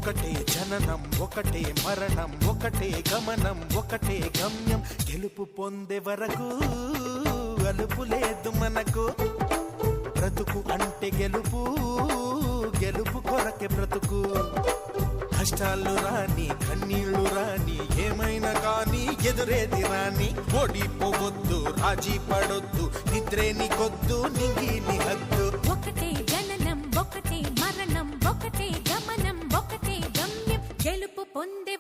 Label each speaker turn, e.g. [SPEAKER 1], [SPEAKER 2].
[SPEAKER 1] ఒకటే జననం ఒకటే మరణం ఒకటే గమనం ఒకటే గమ్యం గెలుపు పొందే వరకు అలుపు లేదు మనకు బ్రతుకు అంటే గెలుపు గెలుపు కొరకే బ్రతుకు కష్టాలు రాని కన్నీళ్లు రాని ఏమైనా కానీ ఎదురేది రాని ఓడిపోవద్దు రాజీ పడొద్దు నిద్రే నీకొద్దు నింగి నీ హద్దు
[SPEAKER 2] ఒకటే జననం ఒకటే మరణం ఒకటే గమనం ఒకటే గమ్యం గెలుపు పొందే